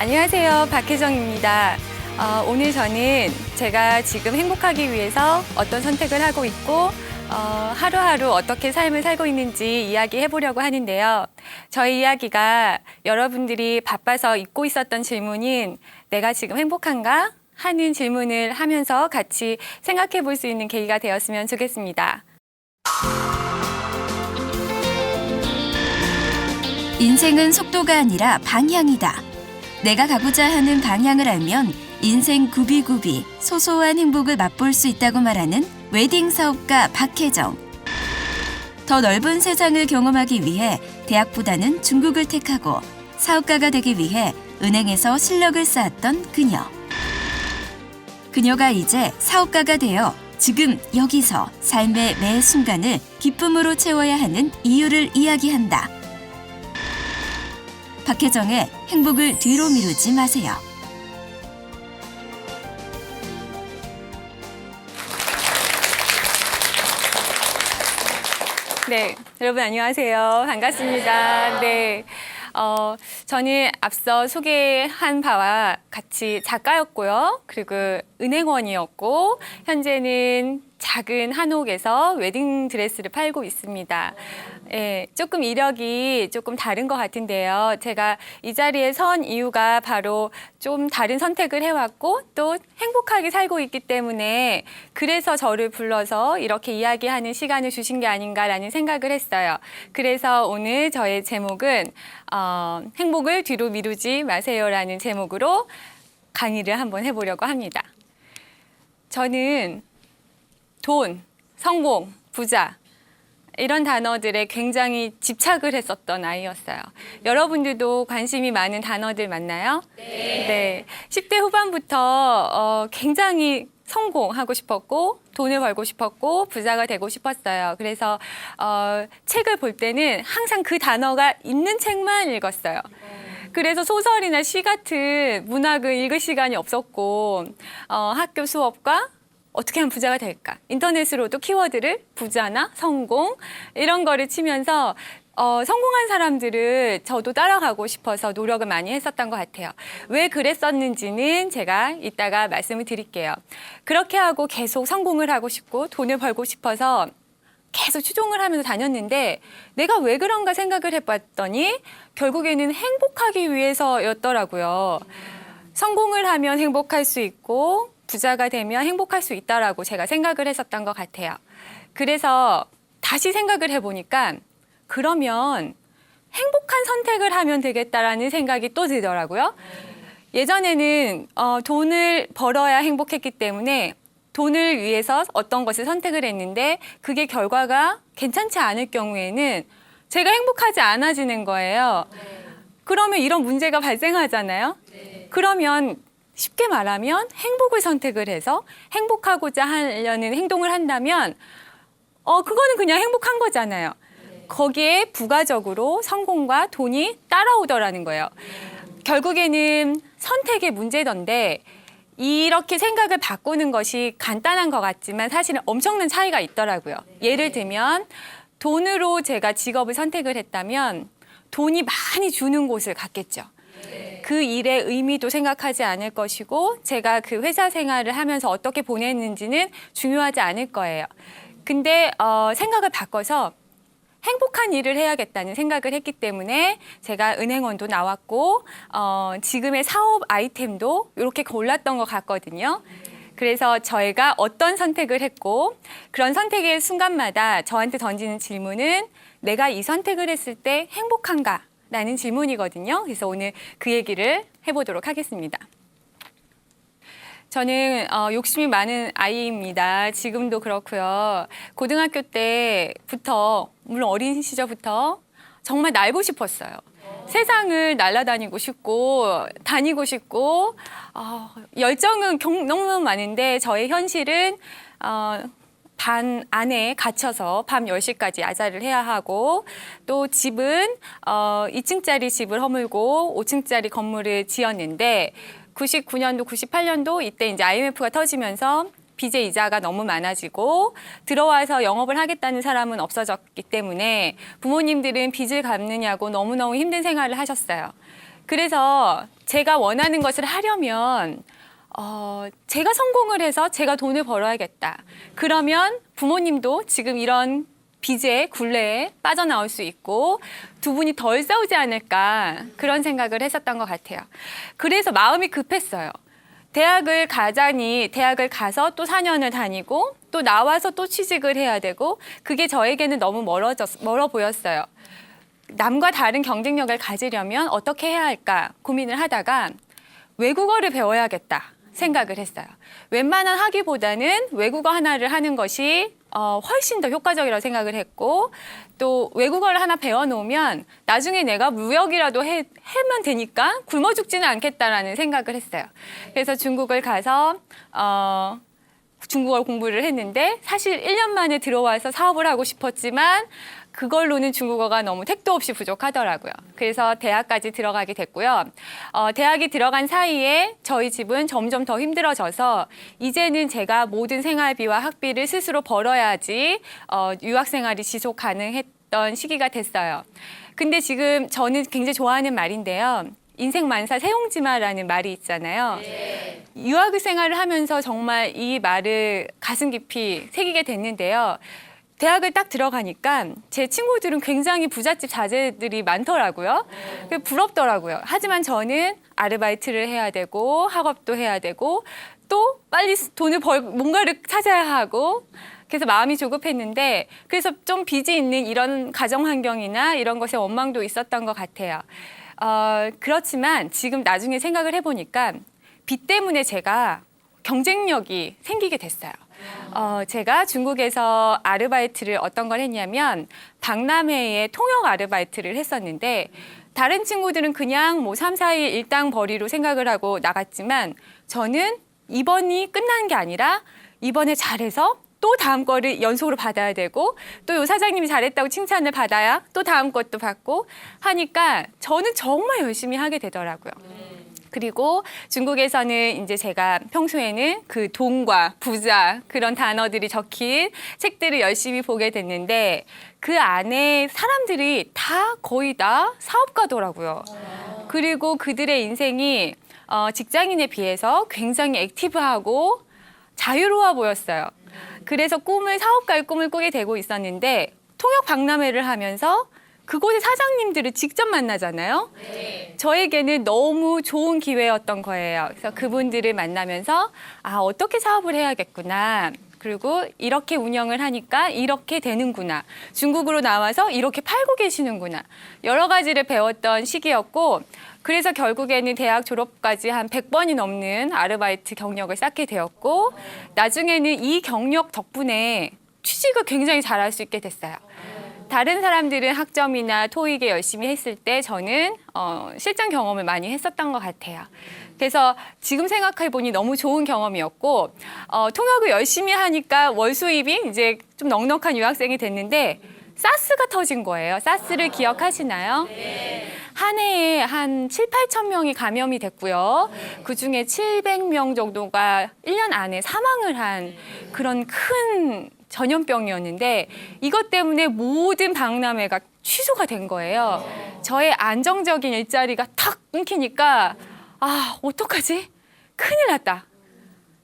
안녕하세요. 박혜정입니다. 오늘 저는 제가 지금 행복하기 위해서 어떤 선택을 하고 있고 하루하루 어떻게 삶을 살고 있는지 이야기해 보려고 하는데요. 저희 이야기가 여러분들이 바빠서 잊고 있었던 질문인 내가 지금 행복한가? 하는 질문을 하면서 같이 생각해 볼 수 있는 계기가 되었으면 좋겠습니다. 인생은 속도가 아니라 방향이다. 내가 가고자 하는 방향을 알면 인생 굽이굽이 소소한 행복을 맛볼 수 있다고 말하는 웨딩 사업가 박혜정. 더 넓은 세상을 경험하기 위해 대학보다는 중국을 택하고 사업가가 되기 위해 은행에서 실력을 쌓았던 그녀. 그녀가 이제 사업가가 되어 지금 여기서 삶의 매 순간을 기쁨으로 채워야 하는 이유를 이야기한다. 박혜정의 행복을 뒤로 미루지 마세요. 네, 여러분 안녕하세요. 반갑습니다. 네, 저는 앞서 소개한 바와 같이 작가였고요. 그리고 은행원이었고 현재는 작은 한옥에서 웨딩 드레스를 팔고 있습니다. 예, 조금 이력이 조금 다른 것 같은데요. 제가 이 자리에 선 이유가 바로 좀 다른 선택을 해왔고 또 행복하게 살고 있기 때문에 그래서 저를 불러서 이렇게 이야기하는 시간을 주신 게 아닌가라는 생각을 했어요. 그래서 오늘 저의 제목은 행복을 뒤로 미루지 마세요라는 제목으로 강의를 한번 해보려고 합니다. 저는 돈, 성공, 부자 이런 단어들에 굉장히 집착을 했었던 아이였어요. 여러분들도 관심이 많은 단어들 맞나요? 네. 10대 후반부터 굉장히 성공하고 싶었고 돈을 벌고 싶었고 부자가 되고 싶었어요. 그래서 책을 볼 때는 항상 그 단어가 있는 책만 읽었어요. 그래서 소설이나 시 같은 문학을 읽을 시간이 없었고 학교 수업과 어떻게 하면 부자가 될까? 인터넷으로도 키워드를 부자나 성공 이런 거를 치면서 성공한 사람들을 저도 따라가고 싶어서 노력을 많이 했었던 것 같아요. 왜 그랬었는지는 제가 이따가 말씀을 드릴게요. 그렇게 하고 계속 성공을 하고 싶고 돈을 벌고 싶어서 계속 추종을 하면서 다녔는데 내가 왜 그런가 생각을 해봤더니 결국에는 행복하기 위해서였더라고요. 성공을 하면 행복할 수 있고 부자가 되면 행복할 수 있다라고 제가 생각을 했었던 것 같아요. 그래서 다시 생각을 해보니까 그러면 행복한 선택을 하면 되겠다라는 생각이 또 들더라고요. 예전에는 돈을 벌어야 행복했기 때문에 돈을 위해서 어떤 것을 선택을 했는데 그게 결과가 괜찮지 않을 경우에는 제가 행복하지 않아지는 거예요. 그러면 이런 문제가 발생하잖아요. 그러면 쉽게 말하면 행복을 선택을 해서 행복하고자 하려는 행동을 한다면 그거는 그냥 행복한 거잖아요. 거기에 부가적으로 성공과 돈이 따라오더라는 거예요. 결국에는 선택의 문제던데 이렇게 생각을 바꾸는 것이 간단한 것 같지만 사실은 엄청난 차이가 있더라고요. 예를 들면 돈으로 제가 직업을 선택을 했다면 돈이 많이 주는 곳을 갔겠죠. 그 일의 의미도 생각하지 않을 것이고 제가 그 회사 생활을 하면서 어떻게 보냈는지는 중요하지 않을 거예요. 근데 생각을 바꿔서 행복한 일을 해야겠다는 생각을 했기 때문에 제가 은행원도 나왔고 지금의 사업 아이템도 이렇게 골랐던 것 같거든요. 그래서 저희가 어떤 선택을 했고 그런 선택의 순간마다 저한테 던지는 질문은 내가 이 선택을 했을 때 행복한가? 라는 질문이거든요. 그래서 오늘 그 얘기를 해보도록 하겠습니다. 저는 욕심이 많은 아이입니다. 지금도 그렇고요. 고등학교 때부터 물론 어린 시절부터 정말 날고 싶었어요. 세상을 날아다니고 싶고 다니고 싶고 열정은 너무 많은데 저의 현실은 반 안에 갇혀서 밤 10시까지 야자를 해야 하고 또 집은 2층짜리 집을 허물고 5층짜리 건물을 지었는데 99년도, 98년도 이때 이제 IMF가 터지면서 빚의 이자가 너무 많아지고 들어와서 영업을 하겠다는 사람은 없어졌기 때문에 부모님들은 빚을 갚느냐고 너무너무 힘든 생활을 하셨어요. 그래서 제가 원하는 것을 하려면 제가 성공을 해서 제가 돈을 벌어야겠다. 그러면 부모님도 지금 이런 빚에 굴레에 빠져나올 수 있고 두 분이 덜 싸우지 않을까 그런 생각을 했었던 것 같아요. 그래서 마음이 급했어요. 대학을 가자니 대학을 가서 또 4년을 다니고 또 나와서 또 취직을 해야 되고 그게 저에게는 너무 멀어 보였어요. 남과 다른 경쟁력을 가지려면 어떻게 해야 할까 고민을 하다가 외국어를 배워야겠다 생각을 했어요. 웬만한 학위보다는 외국어 하나를 하는 것이 훨씬 더 효과적이라고 생각을 했고 또 외국어를 하나 배워놓으면 나중에 내가 무역이라도 하면 되니까 굶어 죽지는 않겠다라는 생각을 했어요. 그래서 중국을 가서 중국어 공부를 했는데 사실 1년 만에 들어와서 사업을 하고 싶었지만 그걸로는 중국어가 너무 택도 없이 부족하더라고요. 그래서 대학까지 들어가게 됐고요. 대학이 들어간 사이에 저희 집은 점점 더 힘들어져서 이제는 제가 모든 생활비와 학비를 스스로 벌어야지 유학 생활이 지속 가능했던 시기가 됐어요. 근데 지금 저는 굉장히 좋아하는 말인데요. 인생 만사 세옹지마라는 말이 있잖아요. 네. 유학 생활을 하면서 정말 이 말을 가슴 깊이 새기게 됐는데요. 대학을 딱 들어가니까 제 친구들은 굉장히 부잣집 자제들이 많더라고요. 부럽더라고요. 하지만 저는 아르바이트를 해야 되고 학업도 해야 되고 또 빨리 돈을 뭔가를 찾아야 하고 그래서 마음이 조급했는데 그래서 좀 빚이 있는 이런 가정 환경이나 이런 것에 원망도 있었던 것 같아요. 그렇지만 지금 나중에 생각을 해보니까 빚 때문에 제가 경쟁력이 생기게 됐어요. 제가 중국에서 아르바이트를 어떤 걸 했냐면 박람회에 통역 아르바이트를 했었는데 다른 친구들은 그냥 뭐 3, 4일 일당 벌이로 생각을 하고 나갔지만 저는 이번이 끝난 게 아니라 이번에 잘해서 또 다음 거를 연속으로 받아야 되고 또 요 사장님이 잘했다고 칭찬을 받아야 또 다음 것도 받고 하니까 저는 정말 열심히 하게 되더라고요. 그리고 중국에서는 이제 제가 평소에는 그 돈과 부자 그런 단어들이 적힌 책들을 열심히 보게 됐는데 그 안에 사람들이 다 거의 다 사업가더라고요. 그리고 그들의 인생이 직장인에 비해서 굉장히 액티브하고 자유로워 보였어요. 그래서 사업가의 꿈을 꾸게 되고 있었는데 통역 박람회를 하면서 그곳의 사장님들을 직접 만나잖아요. 네. 저에게는 너무 좋은 기회였던 거예요. 그래서 그분들을 만나면서 어떻게 사업을 해야겠구나. 그리고 이렇게 운영을 하니까 이렇게 되는구나. 중국으로 나와서 이렇게 팔고 계시는구나. 여러 가지를 배웠던 시기였고 그래서 결국에는 대학 졸업까지 한 100번이 넘는 아르바이트 경력을 쌓게 되었고 나중에는 이 경력 덕분에 취직을 굉장히 잘할 수 있게 됐어요. 다른 사람들은 학점이나 토익에 열심히 했을 때 저는 실전 경험을 많이 했었던 것 같아요. 그래서 지금 생각해보니 너무 좋은 경험이었고 통역을 열심히 하니까 월 수입이 이제 좀 넉넉한 유학생이 됐는데 사스가 터진 거예요. 사스를 기억하시나요? 네. 한 해에 한 7, 8천 명이 감염이 됐고요. 그중에 700명 정도가 1년 안에 사망을 한 그런 큰 전염병이었는데 이것 때문에 모든 박람회가 취소가 된 거예요. 저의 안정적인 일자리가 탁 끊기니까 어떡하지? 큰일 났다.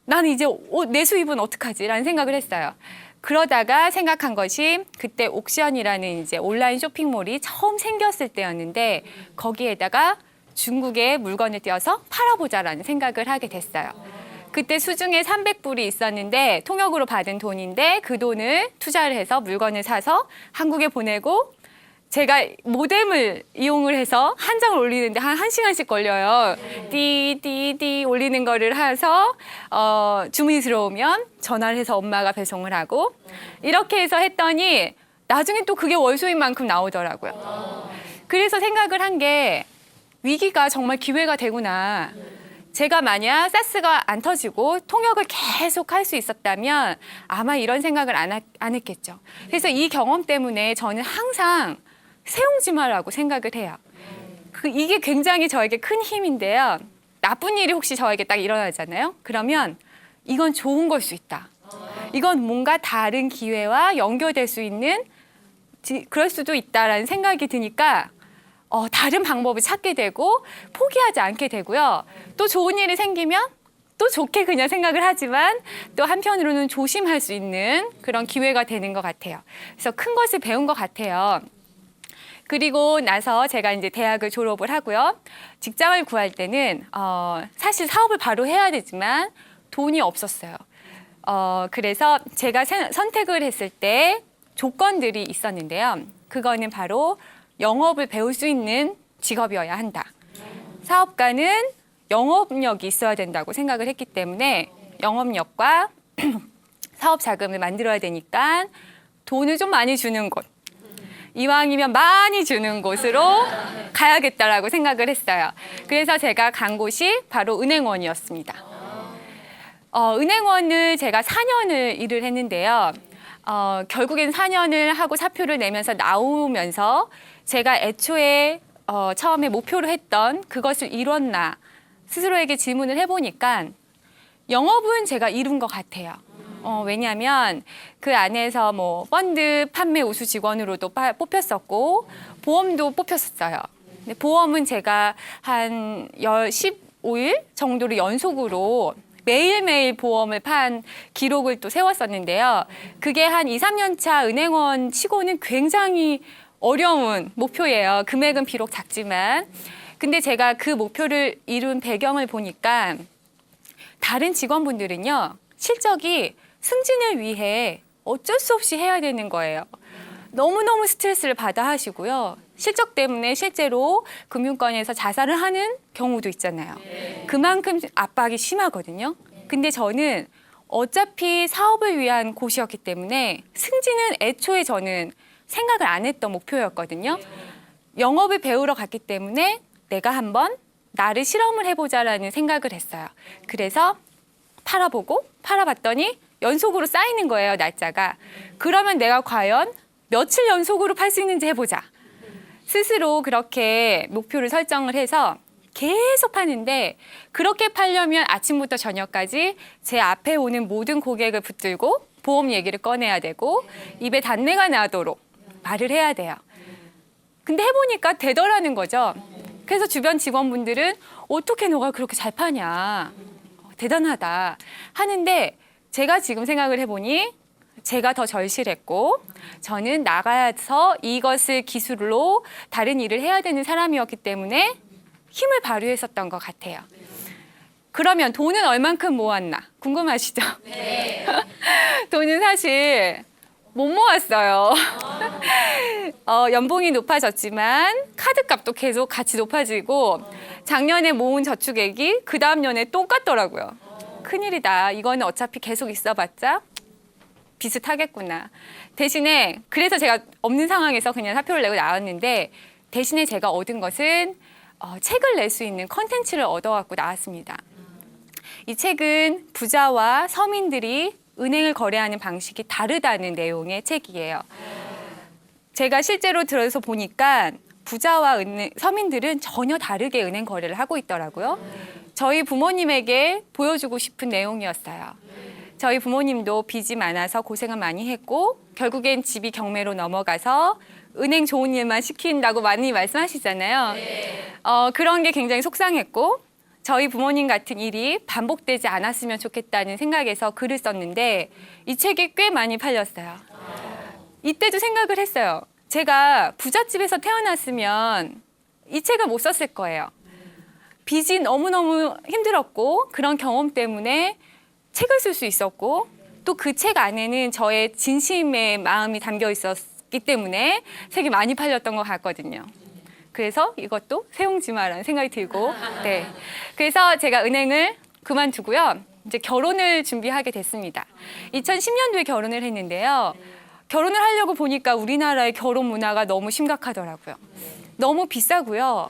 나는 이제 내 수입은 어떡하지? 라는 생각을 했어요. 그러다가 생각한 것이 그때 옥션이라는 이제 온라인 쇼핑몰이 처음 생겼을 때였는데 거기에다가 중국의 물건을 띄어서 팔아보자라는 생각을 하게 됐어요. 그때 수중에 300불이 있었는데 통역으로 받은 돈인데 그 돈을 투자를 해서 물건을 사서 한국에 보내고 제가 모뎀을 이용을 해서 한 장을 올리는데 한 1시간씩 걸려요. 띠 올리는 거를 해서 주문이 들어오면 전화를 해서 엄마가 배송을 하고 이렇게 해서 했더니 나중에 또 그게 월수입만큼 나오더라고요. 그래서 생각을 한 게 위기가 정말 기회가 되구나. 제가 만약 사스가 안 터지고 통역을 계속 할 수 있었다면 아마 이런 생각을 안 했겠죠. 그래서 이 경험 때문에 저는 항상 세옹지마라고 생각을 해요. 이게 굉장히 저에게 큰 힘인데요. 나쁜 일이 혹시 저에게 딱 일어나잖아요. 그러면 이건 좋은 걸 수 있다. 이건 뭔가 다른 기회와 연결될 수 있는 그럴 수도 있다라는 생각이 드니까 다른 방법을 찾게 되고 포기하지 않게 되고요. 또 좋은 일이 생기면 또 좋게 그냥 생각을 하지만 또 한편으로는 조심할 수 있는 그런 기회가 되는 것 같아요. 그래서 큰 것을 배운 것 같아요. 그리고 나서 제가 이제 대학을 졸업을 하고요. 직장을 구할 때는 사실 사업을 바로 해야 되지만 돈이 없었어요. 그래서 제가 선택을 했을 때 조건들이 있었는데요. 그거는 바로 영업을 배울 수 있는 직업이어야 한다. 사업가는 영업력이 있어야 된다고 생각을 했기 때문에 영업력과 사업 자금을 만들어야 되니까 돈을 좀 많이 주는 곳, 이왕이면 많이 주는 곳으로 가야겠다라고 생각을 했어요. 그래서 제가 간 곳이 바로 은행원이었습니다. 은행원을 제가 4년을 일을 했는데요. 결국엔 4년을 하고 사표를 내면서 나오면서 제가 애초에 처음에 목표로 했던 그것을 이뤘나 스스로에게 질문을 해보니까 영업은 제가 이룬 것 같아요. 왜냐하면 그 안에서 뭐 펀드 판매 우수 직원으로도 뽑혔었고 보험도 뽑혔었어요. 근데 보험은 제가 한 15일 정도로 연속으로 매일매일 보험을 판 기록을 또 세웠었는데요. 그게 한 2, 3년 차 은행원 치고는 굉장히 어려운 목표예요. 금액은 비록 작지만. 근데 제가 그 목표를 이룬 배경을 보니까 다른 직원분들은요, 실적이 승진을 위해 어쩔 수 없이 해야 되는 거예요. 너무너무 스트레스를 받아 하시고요. 실적 때문에 실제로 금융권에서 자살을 하는 경우도 있잖아요. 그만큼 압박이 심하거든요. 근데 저는 어차피 사업을 위한 곳이었기 때문에 승진은 애초에 저는 생각을 안 했던 목표였거든요. 영업을 배우러 갔기 때문에 내가 한번 나를 실험을 해보자라는 생각을 했어요. 그래서 팔아봤더니 연속으로 쌓이는 거예요, 날짜가. 그러면 내가 과연 며칠 연속으로 팔 수 있는지 해보자. 스스로 그렇게 목표를 설정을 해서 계속 파는데 그렇게 팔려면 아침부터 저녁까지 제 앞에 오는 모든 고객을 붙들고 보험 얘기를 꺼내야 되고 입에 단내가 나도록 말을 해야 돼요. 근데 해보니까 되더라는 거죠. 그래서 주변 직원분들은 어떻게 너가 그렇게 잘 파냐. 대단하다 하는데 제가 지금 생각을 해보니 제가 더 절실했고 저는 나가서 이것을 기술로 다른 일을 해야 되는 사람이었기 때문에 힘을 발휘했었던 것 같아요. 그러면 돈은 얼만큼 모았나 궁금하시죠? 네. 돈은 사실 못 모았어요. 연봉이 높아졌지만 카드값도 계속 같이 높아지고 작년에 모은 저축액이 그 다음 년에 똑같더라고요. 큰일이다. 이거는 어차피 계속 있어봤자 비슷하겠구나. 대신에 그래서 제가 없는 상황에서 그냥 사표를 내고 나왔는데 대신에 제가 얻은 것은 책을 낼 수 있는 컨텐츠를 얻어갖고 나왔습니다. 이 책은 부자와 서민들이 은행을 거래하는 방식이 다르다는 내용의 책이에요. 제가 실제로 들어서 보니까 부자와 서민들은 전혀 다르게 은행 거래를 하고 있더라고요. 저희 부모님에게 보여주고 싶은 내용이었어요. 저희 부모님도 빚이 많아서 고생을 많이 했고 결국엔 집이 경매로 넘어가서 은행 좋은 일만 시킨다고 많이 말씀하시잖아요. 그런 게 굉장히 속상했고 저희 부모님 같은 일이 반복되지 않았으면 좋겠다는 생각에서 글을 썼는데 이 책이 꽤 많이 팔렸어요. 이때도 생각을 했어요. 제가 부잣집에서 태어났으면 이 책을 못 썼을 거예요. 빚이 너무너무 힘들었고 그런 경험 때문에 책을 쓸 수 있었고 또 그 책 안에는 저의 진심의 마음이 담겨 있었기 때문에 책이 많이 팔렸던 것 같거든요. 그래서 이것도 세용지마라는 생각이 들고 네. 그래서 제가 은행을 그만두고요. 이제 결혼을 준비하게 됐습니다. 2010년도에 결혼을 했는데요. 결혼을 하려고 보니까 우리나라의 결혼 문화가 너무 심각하더라고요. 너무 비싸고요.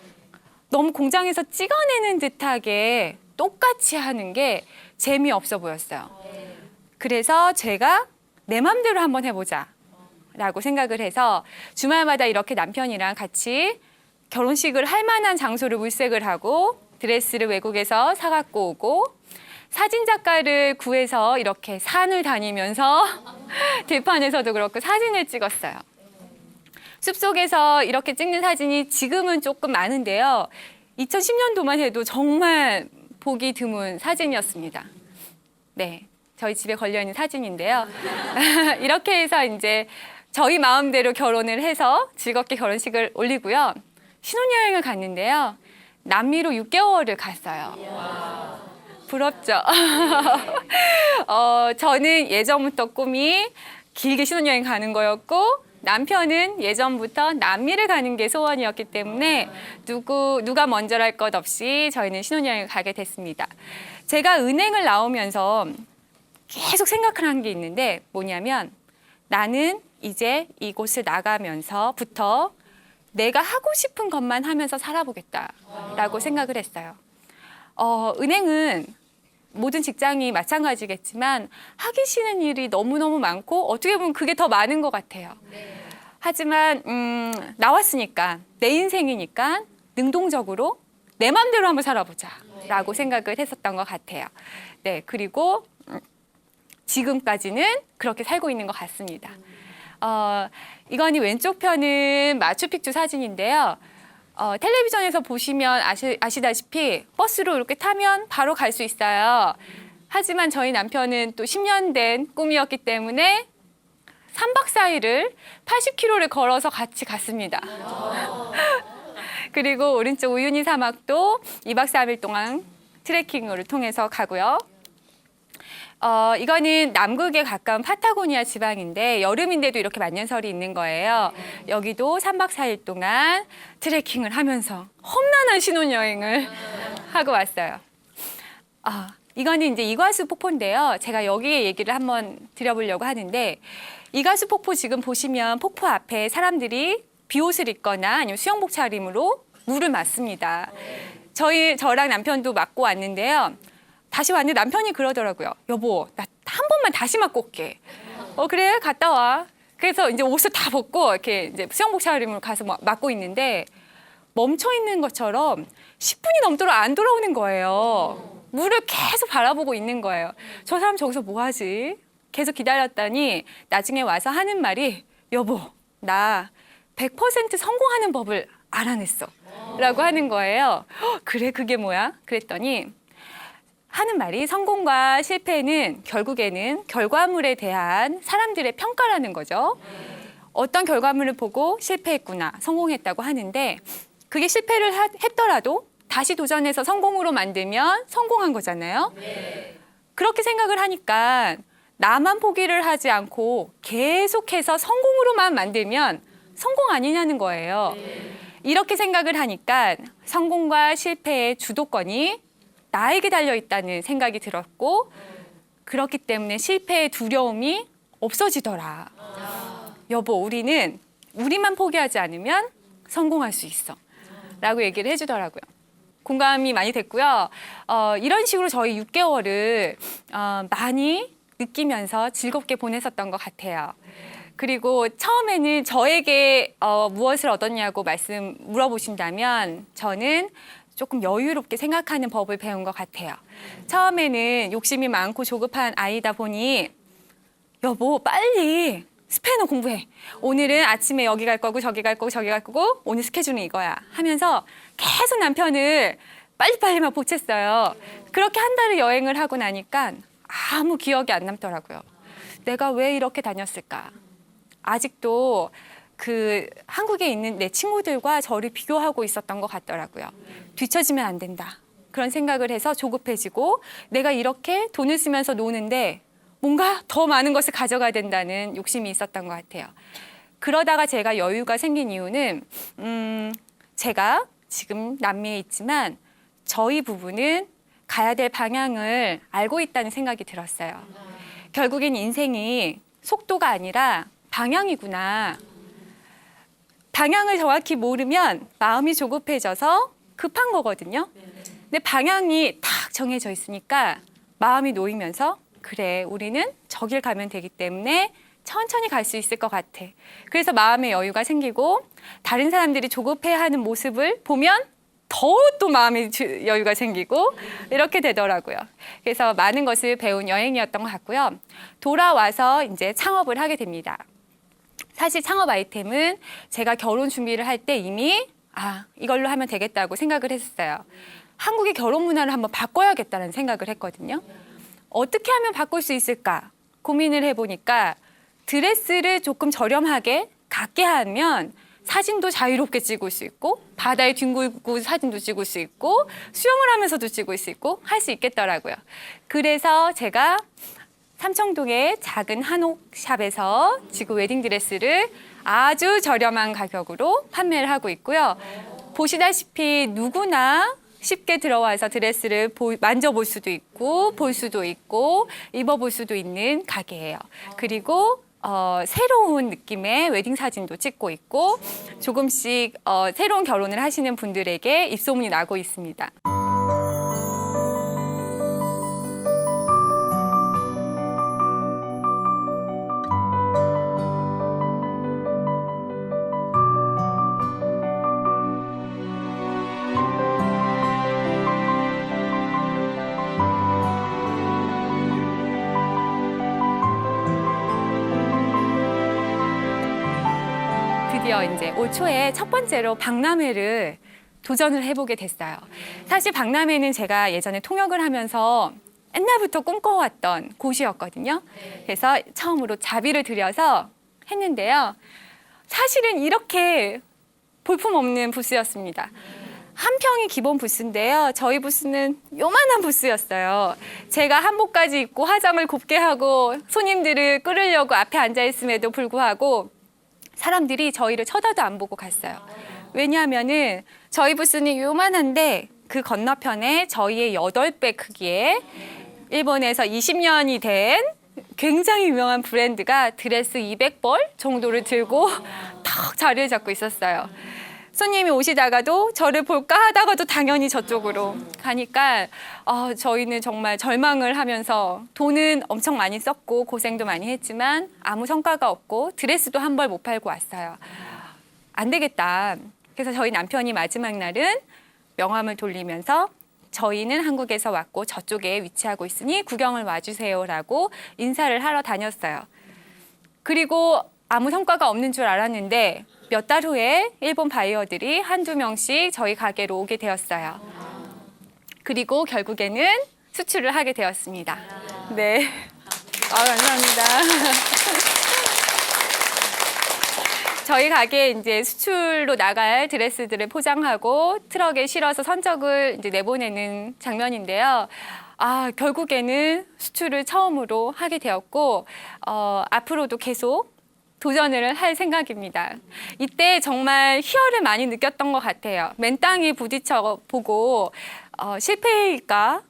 너무 공장에서 찍어내는 듯하게 똑같이 하는 게 재미없어 보였어요. 그래서 제가 내 맘대로 한번 해보자 라고 생각을 해서 주말마다 이렇게 남편이랑 같이 결혼식을 할 만한 장소를 물색을 하고 드레스를 외국에서 사갖고 오고 사진 작가를 구해서 이렇게 산을 다니면서 들판에서도 그렇고 사진을 찍었어요. 숲속에서 이렇게 찍는 사진이 지금은 조금 많은데요. 2010년도만 해도 정말 보기 드문 사진이었습니다. 네, 저희 집에 걸려있는 사진인데요. 이렇게 해서 이제 저희 마음대로 결혼을 해서 즐겁게 결혼식을 올리고요. 신혼여행을 갔는데요. 남미로 6개월을 갔어요. 부럽죠? 저는 예전부터 꿈이 길게 신혼여행 가는 거였고 남편은 예전부터 남미를 가는 게 소원이었기 때문에 누가 먼저랄 것 없이 저희는 신혼여행을 가게 됐습니다. 제가 은행을 나오면서 계속 생각을 한 게 있는데 뭐냐면 나는 이제 이곳을 나가면서부터 내가 하고 싶은 것만 하면서 살아보겠다라고 생각을 했어요. 은행은 모든 직장이 마찬가지겠지만 하기 싫은 일이 너무너무 많고 어떻게 보면 그게 더 많은 것 같아요. 하지만 나왔으니까 내 인생이니까 능동적으로 내 마음대로 한번 살아보자라고 생각을 했었던 것 같아요. 네, 그리고 지금까지는 그렇게 살고 있는 것 같습니다. 이건 이 왼쪽 편은 마추픽추 사진인데요. 텔레비전에서 보시면 아시다시피 버스로 이렇게 타면 바로 갈 수 있어요. 하지만 저희 남편은 또 10년 된 꿈이었기 때문에 3박 4일을 80km를 걸어서 같이 갔습니다. 그리고 오른쪽 우유니 사막도 2박 3일 동안 트레킹을 통해서 가고요. 이거는 남극에 가까운 파타고니아 지방인데 여름인데도 이렇게 만년설이 있는 거예요. 여기도 3박 4일 동안 트레킹을 하면서 험난한 신혼여행을 하고 왔어요. 이거는 이제 이과수 폭포인데요. 제가 여기에 얘기를 한번 드려보려고 하는데 이과수 폭포 지금 보시면 폭포 앞에 사람들이 비옷을 입거나 아니면 수영복 차림으로 물을 맞습니다. 저랑 남편도 맞고 왔는데요. 다시 왔는데 남편이 그러더라고요. 여보, 나 한 번만 다시 맞고 올게. 그래, 갔다 와. 그래서 이제 옷을 다 벗고 이렇게 이제 수영복 차림으로 가서 맞고 있는데 멈춰 있는 것처럼 10분이 넘도록 안 돌아오는 거예요. 물을 계속 바라보고 있는 거예요. 저 사람 저기서 뭐 하지? 계속 기다렸더니 나중에 와서 하는 말이 여보, 나 100% 성공하는 법을 알아냈어. 라고 하는 거예요. 그래, 그게 뭐야? 그랬더니 하는 말이 성공과 실패는 결국에는 결과물에 대한 사람들의 평가라는 거죠. 어떤 결과물을 보고 실패했구나, 성공했다고 하는데 그게 실패를 했더라도 다시 도전해서 성공으로 만들면 성공한 거잖아요. 그렇게 생각을 하니까 나만 포기를 하지 않고 계속해서 성공으로만 만들면 성공 아니냐는 거예요. 이렇게 생각을 하니까 성공과 실패의 주도권이 나에게 달려있다는 생각이 들었고 그렇기 때문에 실패의 두려움이 없어지더라. 여보, 우리만 포기하지 않으면 성공할 수 있어. 라고 얘기를 해주더라고요. 공감이 많이 됐고요. 이런 식으로 저희 6개월을 많이 느끼면서 즐겁게 보냈었던 것 같아요. 그리고 처음에는 저에게 무엇을 얻었냐고 물어보신다면 저는 조금 여유롭게 생각하는 법을 배운 것 같아요. 처음에는 욕심이 많고 조급한 아이다 보니 여보, 빨리 스페인어 공부해. 오늘은 아침에 여기 갈 거고 저기 갈 거고 저기 갈 거고 오늘 스케줄은 이거야 하면서 계속 남편을 빨리빨리만 보챘어요. 그렇게 한 달을 여행을 하고 나니까 아무 기억이 안 남더라고요. 내가 왜 이렇게 다녔을까? 아직도 한국에 있는 내 친구들과 저를 비교하고 있었던 것 같더라고요. 뒤처지면 안 된다. 그런 생각을 해서 조급해지고 내가 이렇게 돈을 쓰면서 노는데 뭔가 더 많은 것을 가져가야 된다는 욕심이 있었던 것 같아요. 그러다가 제가 여유가 생긴 이유는 제가 지금 남미에 있지만 저희 부부는 가야 될 방향을 알고 있다는 생각이 들었어요. 결국엔 인생이 속도가 아니라 방향이구나. 방향을 정확히 모르면 마음이 조급해져서 급한 거거든요. 근데 방향이 딱 정해져 있으니까 마음이 놓이면서 그래, 우리는 저길 가면 되기 때문에 천천히 갈 수 있을 것 같아. 그래서 마음의 여유가 생기고 다른 사람들이 조급해하는 모습을 보면 더 또 마음의 여유가 생기고 이렇게 되더라고요. 그래서 많은 것을 배운 여행이었던 것 같고요. 돌아와서 이제 창업을 하게 됩니다. 사실 창업 아이템은 제가 결혼 준비를 할 때 이미 이걸로 하면 되겠다고 생각을 했었어요. 한국의 결혼 문화를 한번 바꿔야겠다는 생각을 했거든요. 어떻게 하면 바꿀 수 있을까 고민을 해보니까 드레스를 조금 저렴하게 갖게 하면 사진도 자유롭게 찍을 수 있고 바다에 뒹굴고 사진도 찍을 수 있고 수영을 하면서도 찍을 수 있고 할 수 있겠더라고요. 그래서 제가 삼청동의 작은 한옥샵에서 지금 웨딩드레스를 아주 저렴한 가격으로 판매를 하고 있고요. 보시다시피 누구나 쉽게 들어와서 드레스를 만져볼 수도 있고 볼 수도 있고 입어볼 수도 있는 가게예요. 그리고 새로운 느낌의 웨딩 사진도 찍고 있고 조금씩 새로운 결혼을 하시는 분들에게 입소문이 나고 있습니다. 드디어 이제 올 초에 첫 번째로 박람회를 도전을 해보게 됐어요. 사실 박람회는 제가 예전에 통역을 하면서 옛날부터 꿈꿔왔던 곳이었거든요. 그래서 처음으로 자비를 들여서 했는데요. 사실은 이렇게 볼품없는 부스였습니다. 한 평이 기본 부스인데요. 저희 부스는 요만한 부스였어요. 제가 한복까지 입고 화장을 곱게 하고 손님들을 끌으려고 앞에 앉아 있음에도 불구하고 사람들이 저희를 쳐다도 안 보고 갔어요. 왜냐하면은 저희 부스는 요만한데 그 건너편에 저희의 8배 크기의 일본에서 20년이 된 굉장히 유명한 브랜드가 드레스 200벌 정도를 들고 턱 자리를 잡고 있었어요. 손님이 오시다가도 저를 볼까 하다가도 당연히 저쪽으로 가니까 저희는 정말 절망을 하면서 돈은 엄청 많이 썼고 고생도 많이 했지만 아무 성과가 없고 드레스도 한 벌 못 팔고 왔어요. 안 되겠다. 그래서 저희 남편이 마지막 날은 명함을 돌리면서 저희는 한국에서 왔고 저쪽에 위치하고 있으니 구경을 와주세요라고 인사를 하러 다녔어요. 그리고 아무 성과가 없는 줄 알았는데 몇 달 후에 일본 바이어들이 한두 명씩 저희 가게로 오게 되었어요. 그리고 결국에는 수출을 하게 되었습니다. 네. 감사합니다. 저희 가게에 이제 수출로 나갈 드레스들을 포장하고 트럭에 실어서 선적을 이제 내보내는 장면인데요. 결국에는 수출을 처음으로 하게 되었고, 앞으로도 계속 도전을 할 생각입니다. 이때 정말 희열을 많이 느꼈던 것 같아요. 맨 땅에 부딪혀 보고 실패일까?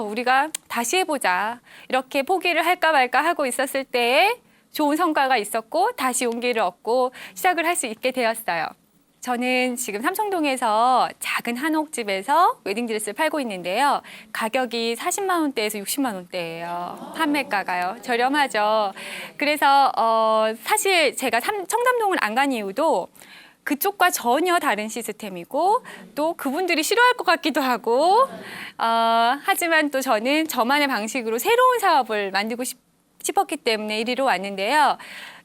우리가 다시 해보자. 이렇게 포기를 할까 말까 하고 있었을 때에 좋은 성과가 있었고 다시 용기를 얻고 시작을 할 수 있게 되었어요. 저는 지금 삼청동에서 작은 한옥집에서 웨딩드레스를 팔고 있는데요. 가격이 40만 원대에서 60만 원대예요. 판매가가요. 저렴하죠. 그래서 사실 제가 청담동을 안 간 이유도 그쪽과 전혀 다른 시스템이고 또 그분들이 싫어할 것 같기도 하고 하지만 또 저는 저만의 방식으로 새로운 사업을 만들고 싶었기 때문에 이리로 왔는데요.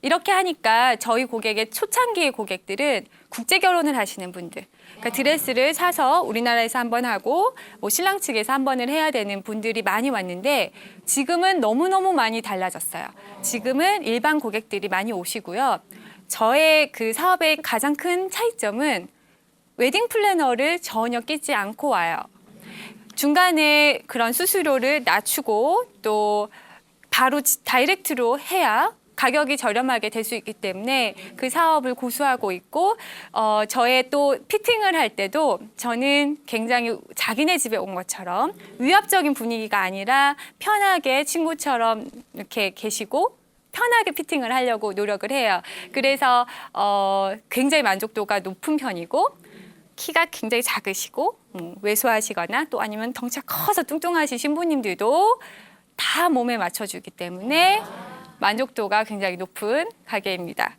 이렇게 하니까 저희 고객의 초창기의 고객들은 국제 결혼을 하시는 분들, 그러니까 드레스를 사서 우리나라에서 한 번 하고 신랑 측에서 한 번을 해야 되는 분들이 많이 왔는데 지금은 너무너무 많이 달라졌어요. 지금은 일반 고객들이 많이 오시고요. 저의 그 사업의 가장 큰 차이점은 웨딩 플래너를 전혀 끼지 않고 와요. 중간에 그런 수수료를 낮추고 또 바로 다이렉트로 해야 가격이 저렴하게 될 수 있기 때문에 그 사업을 고수하고 있고 저의 또 피팅을 할 때도 저는 굉장히 자기네 집에 온 것처럼 위압적인 분위기가 아니라 편하게 친구처럼 이렇게 계시고 편하게 피팅을 하려고 노력을 해요. 그래서 굉장히 만족도가 높은 편이고 키가 굉장히 작으시고 왜소하시거나 또 아니면 덩치가 커서 뚱뚱하신 신부님들도 다 몸에 맞춰주기 때문에 만족도가 굉장히 높은 가게입니다.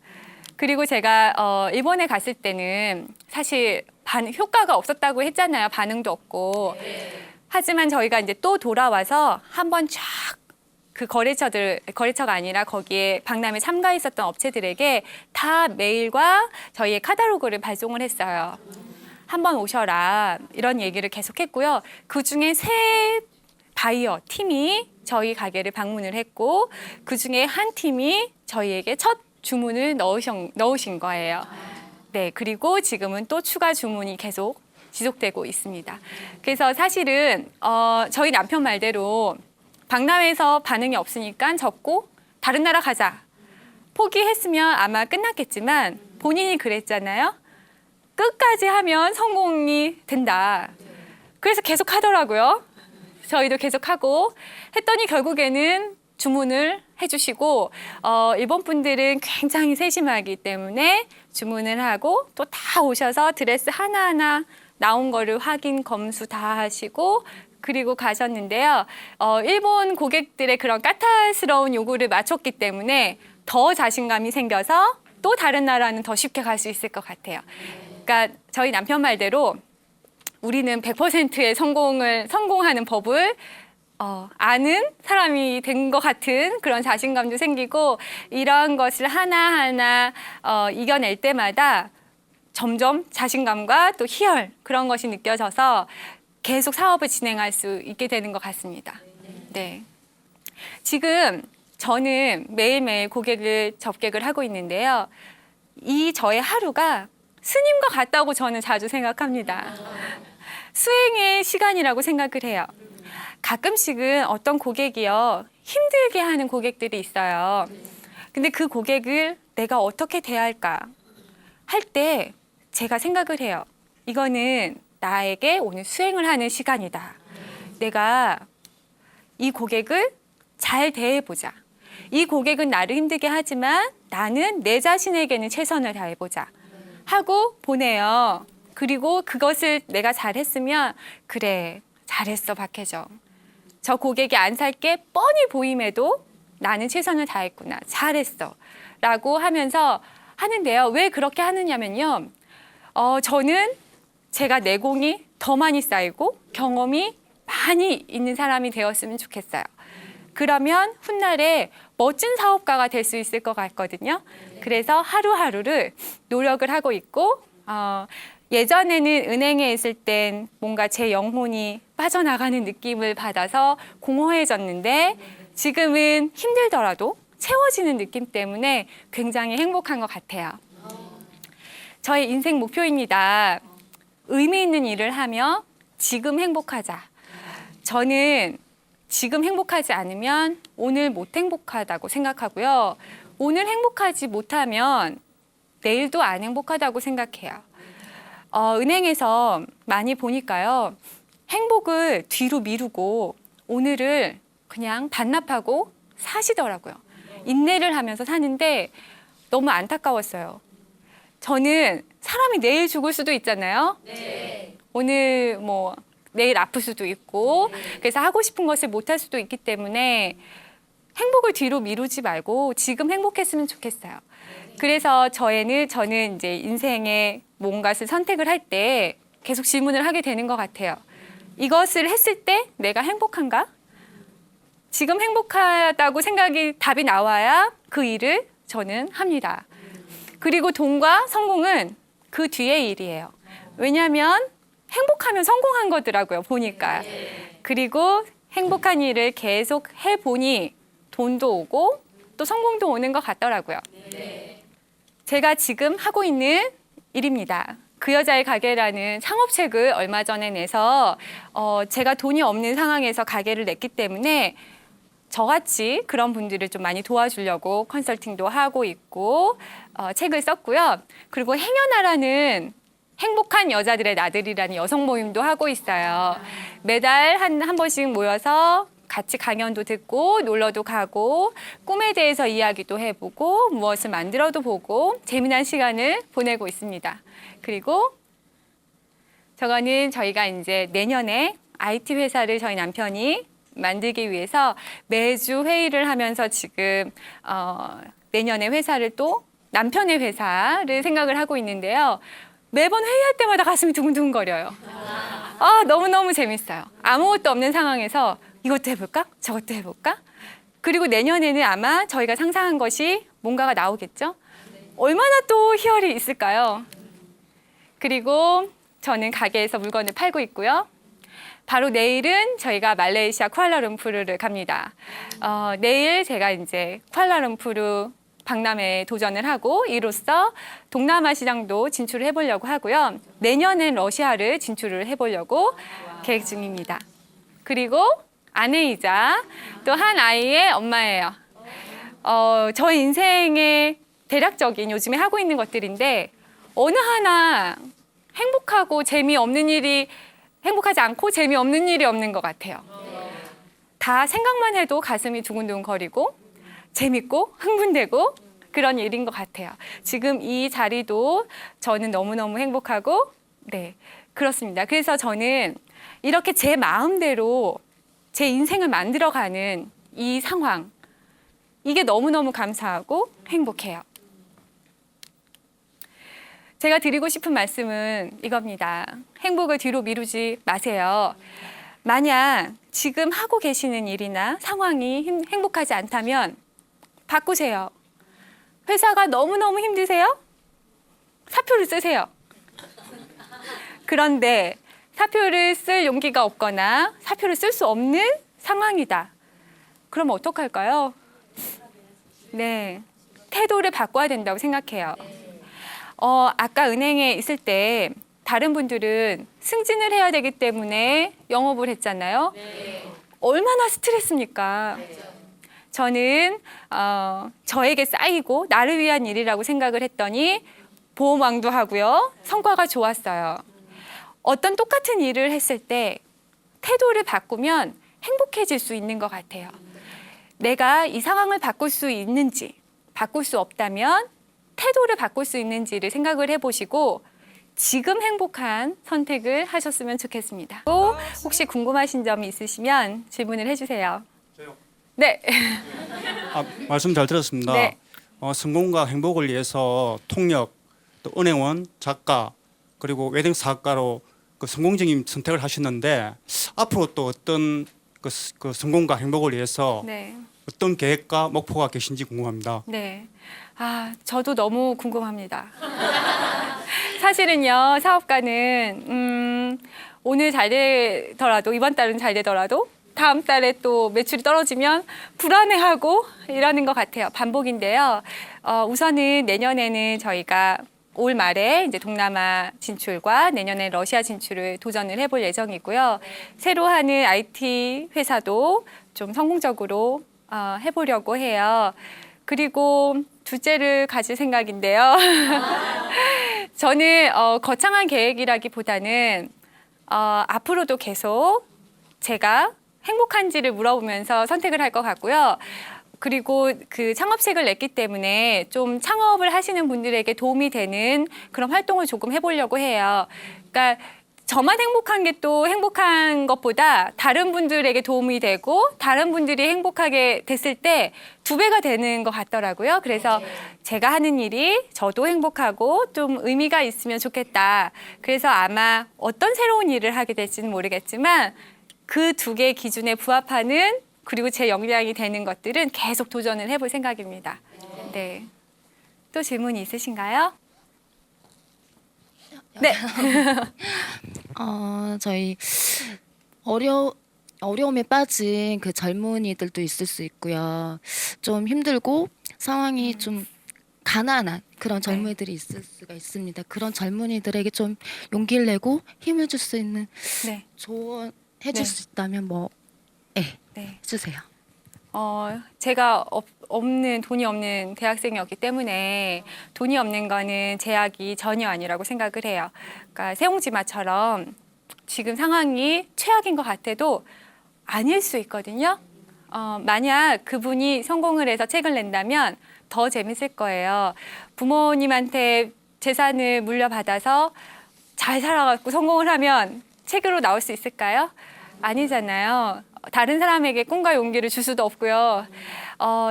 그리고 제가 일본에 갔을 때는 사실 효과가 없었다고 했잖아요. 반응도 없고. 하지만 저희가 이제 또 돌아와서 한번 쫙 그 거래처가 아니라 거기에 박람회 참가했었던 업체들에게 다 메일과 저희의 카탈로그를 발송을 했어요. 한번 오셔라 이런 얘기를 계속했고요. 그중에 세 바이어 팀이 저희 가게를 방문을 했고 그중에 한 팀이 저희에게 첫 주문을 넣으신 거예요. 네, 그리고 지금은 또 추가 주문이 계속 지속되고 있습니다. 그래서 사실은 저희 남편 말대로 박람회에서 반응이 없으니까 접고 다른 나라 가자. 포기했으면 아마 끝났겠지만 본인이 그랬잖아요. 끝까지 하면 성공이 된다. 그래서 계속 하더라고요. 저희도 계속 하고 했더니 결국에는 주문을 해주시고 일본 분들은 굉장히 세심하기 때문에 주문을 하고 또 다 오셔서 드레스 하나하나 나온 거를 확인 검수 다 하시고 그리고 가셨는데요. 일본 고객들의 그런 까탈스러운 요구를 맞췄기 때문에 더 자신감이 생겨서 또 다른 나라는 더 쉽게 갈 수 있을 것 같아요. 그러니까 저희 남편 말대로 우리는 100%의 성공하는 법을 아는 사람이 된 것 같은 그런 자신감도 생기고 이러한 것을 하나하나 이겨낼 때마다 점점 자신감과 또 희열 그런 것이 느껴져서 계속 사업을 진행할 수 있게 되는 것 같습니다. 네. 지금 저는 매일매일 고객을 접객을 하고 있는데요. 이 저의 하루가 스님과 같다고 저는 자주 생각합니다. 수행의 시간이라고 생각을 해요. 가끔씩은 어떤 고객이요, 힘들게 하는 고객들이 있어요. 근데 그 고객을 내가 어떻게 대할까 할 때 제가 생각을 해요. 이거는 나에게 오늘 수행을 하는 시간이다. 내가 이 고객을 잘 대해보자. 이 고객은 나를 힘들게 하지만 나는 내 자신에게는 최선을 다해보자. 하고 보내요. 그리고 그것을 내가 잘했으면 그래, 잘했어, 박혜정. 저 고객이 안 살게 뻔히 보임에도 나는 최선을 다했구나, 잘했어 라고 하면서 하는데요. 왜 그렇게 하느냐면요. 저는 제가 내공이 더 많이 쌓이고 경험이 많이 있는 사람이 되었으면 좋겠어요. 그러면 훗날에 멋진 사업가가 될 수 있을 것 같거든요. 그래서 하루하루를 노력을 하고 있고 예전에는 은행에 있을 땐 뭔가 제 영혼이 빠져나가는 느낌을 받아서 공허해졌는데 지금은 힘들더라도 채워지는 느낌 때문에 굉장히 행복한 것 같아요. 저의 인생 목표입니다. 의미 있는 일을 하며 지금 행복하자. 저는 지금 행복하지 않으면 오늘 못 행복하다고 생각하고요. 오늘 행복하지 못하면 내일도 안 행복하다고 생각해요. 은행에서 많이 보니까요. 행복을 뒤로 미루고 오늘을 그냥 반납하고 사시더라고요. 인내를 하면서 사는데 너무 안타까웠어요. 저는 사람이 내일 죽을 수도 있잖아요. 네. 오늘 뭐 내일 아플 수도 있고 그래서 하고 싶은 것을 못할 수도 있기 때문에 행복을 뒤로 미루지 말고 지금 행복했으면 좋겠어요. 그래서 저는 이제 인생에 뭔가를 선택을 할 때 계속 질문을 하게 되는 것 같아요. 이것을 했을 때 내가 행복한가? 지금 행복하다고 생각이 답이 나와야 그 일을 저는 합니다. 그리고 돈과 성공은 그 뒤의 일이에요. 왜냐하면 행복하면 성공한 거더라고요, 보니까. 그리고 행복한 일을 계속 해보니 돈도 오고 또 성공도 오는 것 같더라고요. 제가 지금 하고 있는 일입니다. 그 여자의 가게라는 창업책을 얼마 전에 내서 제가 돈이 없는 상황에서 가게를 냈기 때문에 저같이 그런 분들을 좀 많이 도와주려고 컨설팅도 하고 있고 책을 썼고요. 그리고 행여나라는 행복한 여자들의 나들이라는 여성 모임도 하고 있어요. 매달 한 번씩 모여서 같이 강연도 듣고 놀러도 가고 꿈에 대해서 이야기도 해보고 무엇을 만들어도 보고 재미난 시간을 보내고 있습니다. 그리고 저거는 저희가 이제 내년에 IT 회사를 저희 남편이 만들기 위해서 매주 회의를 하면서 지금 내년에 회사를 또 남편의 회사를 생각을 하고 있는데요. 매번 회의할 때마다 가슴이 두근두근거려요. 너무너무 재밌어요. 아무것도 없는 상황에서 이것도 해볼까? 저것도 해볼까? 그리고 내년에는 아마 저희가 상상한 것이 뭔가가 나오겠죠? 얼마나 또 희열이 있을까요? 그리고 저는 가게에서 물건을 팔고 있고요. 바로 내일은 저희가 말레이시아 쿠알라룸푸르를 갑니다. 내일 제가 이제 쿠알라룸푸르 박람회에 도전을 하고 이로써 동남아 시장도 진출을 해보려고 하고요. 내년엔 러시아를 진출을 해보려고 계획 중입니다. 그리고 아내이자 또 한 아이의 엄마예요. 저 인생의 대략적인 요즘에 하고 있는 것들인데 어느 하나 행복하지 않고 재미없는 일이 없는 것 같아요. 다 생각만 해도 가슴이 두근두근거리고 재밌고 흥분되고 그런 일인 것 같아요. 지금 이 자리도 저는 너무너무 행복하고 네, 그렇습니다. 그래서 저는 이렇게 제 마음대로 제 인생을 만들어가는 이 상황, 이게 너무너무 감사하고 행복해요. 제가 드리고 싶은 말씀은 이겁니다. 행복을 뒤로 미루지 마세요. 만약 지금 하고 계시는 일이나 상황이 행복하지 않다면 바꾸세요. 회사가 너무너무 힘드세요? 사표를 쓰세요. 그런데 사표를 쓸 용기가 없거나 사표를 쓸 수 없는 상황이다. 그럼 어떡할까요? 네, 태도를 바꿔야 된다고 생각해요. 아까 은행에 있을 때 다른 분들은 승진을 해야 되기 때문에 영업을 했잖아요. 얼마나 스트레스입니까? 저는 저에게 쌓이고 나를 위한 일이라고 생각을 했더니 보험왕도 하고요. 성과가 좋았어요. 어떤 똑같은 일을 했을 때 태도를 바꾸면 행복해질 수 있는 것 같아요. 내가 이 상황을 바꿀 수 있는지, 바꿀 수 없다면 태도를 바꿀 수 있는지를 생각을 해보시고 지금 행복한 선택을 하셨으면 좋겠습니다. 또 혹시 궁금하신 점이 있으시면 질문을 해주세요. 저요? 네. 말씀 잘 들었습니다. 네. 성공과 행복을 위해서 통역, 또 은행원, 작가, 그리고 웨딩 사업가로 그 성공적인 선택을 하셨는데 앞으로 또 어떤 그 성공과 행복을 위해서 네. 어떤 계획과 목표가 계신지 궁금합니다. 네. 저도 너무 궁금합니다. 사실은요, 사업가는 오늘 잘 되더라도, 이번 달은 잘 되더라도 다음 달에 또 매출이 떨어지면 불안해하고 이러는 것 같아요. 반복인데요. 우선은 내년에는 저희가 올 말에 이제 동남아 진출과 내년에 러시아 진출을 도전을 해볼 예정이고요. 새로 하는 IT 회사도 좀 성공적으로 해보려고 해요. 그리고 둘째를 가질 생각인데요. 저는 거창한 계획이라기보다는 앞으로도 계속 제가 행복한지를 물어보면서 선택을 할 것 같고요. 그리고 그 창업책을 냈기 때문에 좀 창업을 하시는 분들에게 도움이 되는 그런 활동을 조금 해보려고 해요. 그러니까 저만 행복한 게 또 행복한 것보다 다른 분들에게 도움이 되고 다른 분들이 행복하게 됐을 때 2배가 되는 것 같더라고요. 그래서 제가 하는 일이 저도 행복하고 좀 의미가 있으면 좋겠다. 그래서 아마 어떤 새로운 일을 하게 될지는 모르겠지만 그 2개 기준에 부합하는 그리고 제 역량이 되는 것들은 계속 도전을 해볼 생각입니다. 네. 또 질문이 있으신가요? 네. 저희 어려움에 빠진 그 젊은이들도 있을 수 있고요. 좀 힘들고 상황이 좀 가난한 그런 젊은이들이 있을 수가 있습니다. 그런 젊은이들에게 좀 용기를 내고 힘을 줄 수 있는 네. 조언 네. 해줄 수 있다면 네. 해주세요. 제가 돈이 없는 대학생이었기 때문에 돈이 없는 거는 제약이 전혀 아니라고 생각을 해요. 그러니까 세옹지마처럼 지금 상황이 최악인 것 같아도 아닐 수 있거든요. 만약 그분이 성공을 해서 책을 낸다면 더 재밌을 거예요. 부모님한테 재산을 물려받아서 잘 살아갖고 성공을 하면 책으로 나올 수 있을까요? 아니잖아요. 다른 사람에게 꿈과 용기를 줄 수도 없고요.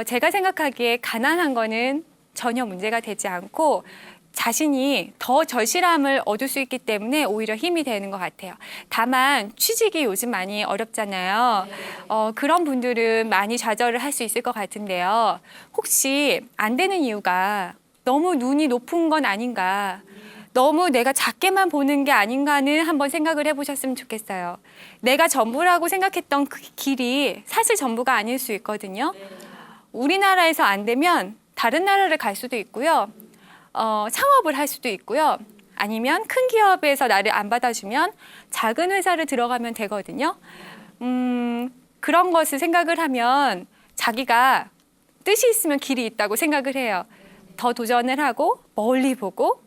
제가 생각하기에 가난한 거는 전혀 문제가 되지 않고 자신이 더 절실함을 얻을 수 있기 때문에 오히려 힘이 되는 것 같아요. 다만 취직이 요즘 많이 어렵잖아요. 그런 분들은 많이 좌절을 할 수 있을 것 같은데요. 혹시 안 되는 이유가 너무 눈이 높은 건 아닌가, 너무 내가 작게만 보는 게 아닌가는 한번 생각을 해보셨으면 좋겠어요. 내가 전부라고 생각했던 그 길이 사실 전부가 아닐 수 있거든요. 우리나라에서 안 되면 다른 나라를 갈 수도 있고요. 창업을 할 수도 있고요. 아니면 큰 기업에서 나를 안 받아주면 작은 회사를 들어가면 되거든요. 그런 것을 생각을 하면 자기가 뜻이 있으면 길이 있다고 생각을 해요. 더 도전을 하고 멀리 보고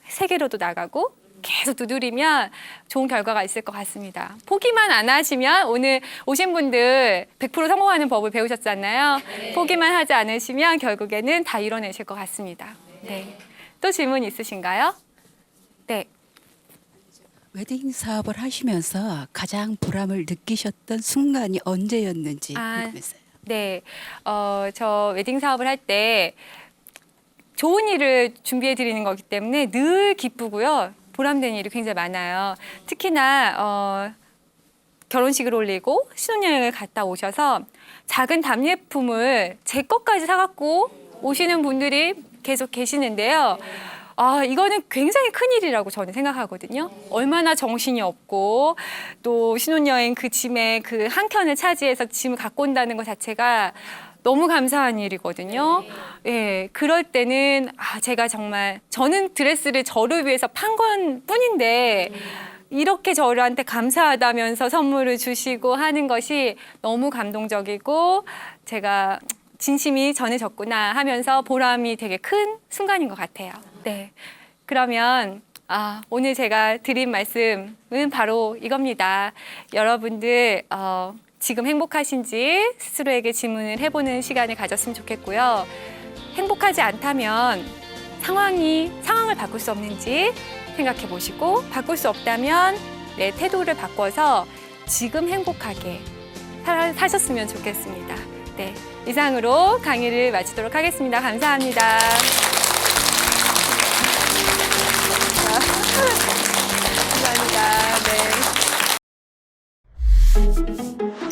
세계로도 나가고 계속 두드리면 좋은 결과가 있을 것 같습니다. 포기만 안 하시면, 오늘 오신 분들 100% 성공하는 법을 배우셨잖아요. 포기만 하지 않으시면 결국에는 다 이뤄내실 것 같습니다. 네. 또 질문 있으신가요? 네. 웨딩 사업을 하시면서 가장 보람을 느끼셨던 순간이 언제였는지 궁금했어요. 네. 저 웨딩 사업을 할 때 좋은 일을 준비해 드리는 거기 때문에 늘 기쁘고요. 보람되는 일이 굉장히 많아요. 특히나 결혼식을 올리고 신혼여행을 갔다 오셔서 작은 답례품을 제 것까지 사갖고 오시는 분들이 계속 계시는데요. 이거는 굉장히 큰일이라고 저는 생각하거든요. 얼마나 정신이 없고 또 신혼여행 그 짐에 그 한 켠을 차지해서 짐을 갖고 온다는 것 자체가 너무 감사한 일이거든요. 예, 그럴 때는 제가 정말, 저는 드레스를 저를 위해서 판 건 뿐인데 이렇게 저한테 감사하다면서 선물을 주시고 하는 것이 너무 감동적이고 제가 진심이 전해졌구나 하면서 보람이 되게 큰 순간인 것 같아요. 네. 그러면 오늘 제가 드린 말씀은 바로 이겁니다. 여러분들 지금 행복하신지 스스로에게 질문을 해보는 시간을 가졌으면 좋겠고요. 행복하지 않다면 상황을 바꿀 수 없는지 생각해 보시고, 바꿀 수 없다면 내 태도를 바꿔서 지금 행복하게 사셨으면 좋겠습니다. 네, 이상으로 강의를 마치도록 하겠습니다. 감사합니다. 감사합니다. 네.